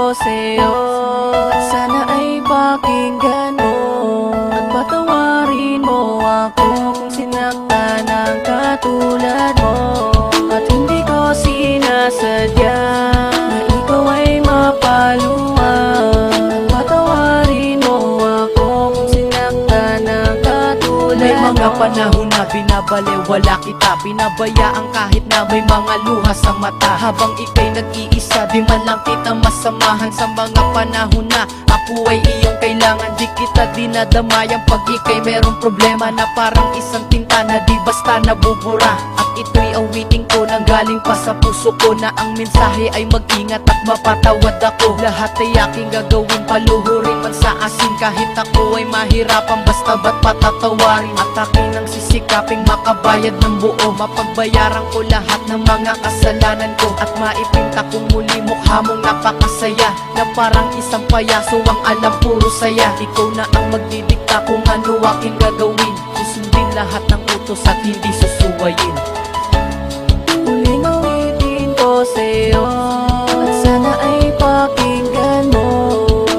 ko sa'yo at sana ay pakinggan mo at patawarin mo ako kung sinaktan ng katulad mo. At hindi ko sinasadya na ikaw ay mapaluwag at patawarin mo ako kung sinaktan ng katulad mo. May mga panahon na binabalewala kita, pinabayaan kahit na may mga luha sa mata. Habang ika'y nag-iisa, di man lang kita masamahan. Sa mga panahon na ako ay iyong kailangan, di kita dinadamayan pag ika'y merong problema na parang isang tinta na di basta nabubura. At ito'y awiting ko nang galing pa sa puso ko, na ang mensahe ay mag-ingat at mapatawad ako. Lahat ay aking gagawin, paluhurin man sa asin, kahit ako ay mahirapan, basta ba't patatawarin. At aking ang sisikaping makabayad ng buo, mapagbayaran ko lahat ng mga kasalanan ko, at maipinta kong muli mukha mong napakasaya, na parang isang payaso ang alam puro saya. Ikaw na ang magdidikta kung ano aking gagawin, susundin lahat ng utos at hindi susuwayin. Muling awitin ko sa'yo at sana ay pakinggan mo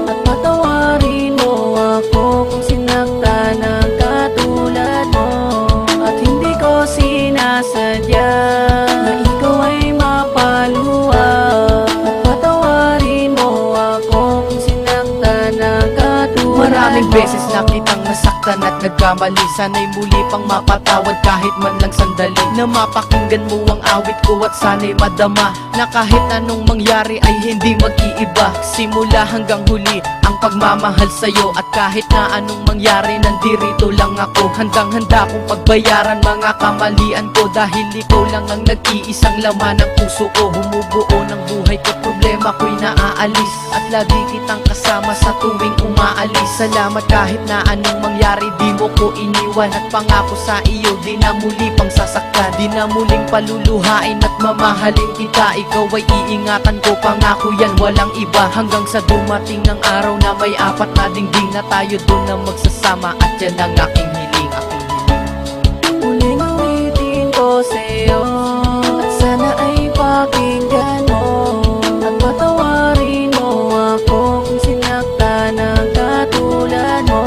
at patawarin mo ako kung sinaktan ng katulad mo. At hindi ko sinasadya na ikaw ay mapaluwag at patawarin mo ako kung sinaktan ng katulad mo. Maraming beses na kitang nasaktan at nagkamali, sana'y muli pang mapatawad kahit man lang sandali, na mapakinggan mo ang awit ko at sana'y madama na kahit anong mangyari ay hindi mag-iiba. Simula hanggang huli ang pagmamahal sa'yo, at kahit na anong mangyari nandirito lang ako. Handang-handa kong pagbayaran mga kamalian ko, dahil ikaw lang ang nag-iisang laman ng puso ko. Bumubuo ng buhay ko, problema ko'y naaalis, at lagi kitang kasama sa tuwing umaalis. Salamat kahit na anong mangyari, di mo ko iniwan, at pangako sa iyo di na muli pang sasaktan, di na muling paluluhain at mamahalin kita. Ikaw ay iingatan ko, pangako yan walang iba, hanggang sa dumating ang araw na may apat na dingding, na tayo doon na magsasama, at yan ang aking hiling, aking hiling. Muling awitin ko sa'yo at sana ay pakinggan mo at patawarin mo ako kung sinaktan ng katulad mo.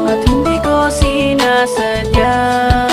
At hindi ko sinasadya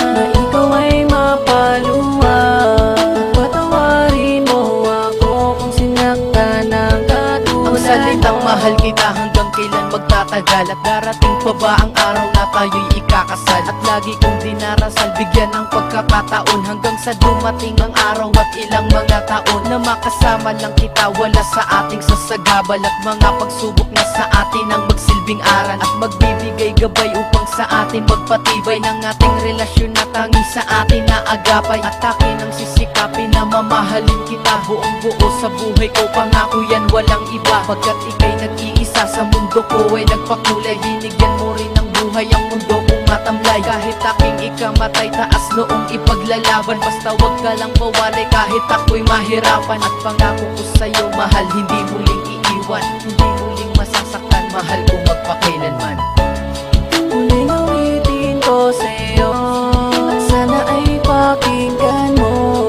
na ikaw ay mapaluwag at patawarin mo ako kung sinaktan ng katulad mo. Ang salitang mahal kita hanggang kailan magtatagal, at darating pa ba ang araw na tayo'y ikakasal? At lagi kong dinarasal, bigyan ng pagkakataon, hanggang sa dumating ang araw at ilang mga taon, na makasama lang kita, wala sa ating sasagabal, at mga pagsubok na sa atin ang magsilbing aral, at magbibigay gabay upang sa atin magpatibay ng ating relasyon na tangi sa atin na agapay. At akin ang sisikapin na mamahalin kita buong buo sa buhay ko, pangako yan walang iba, pagkat ika'y nag-iisa sa mundo ko ay nagpakulay. Binigyan mo rin ng buhay ang mundo kong matamlay, kahit aking ikamatay taas noong ipaglalaban, basta wag ka lang mawalay kahit ako'y mahirapan. At pangako ko sa'yo mahal, hindi muling iiwan, hindi muling masasaktan, mahal ko magpakailanman. Muling awitin ko sa'yo at sana ay pakinggan mo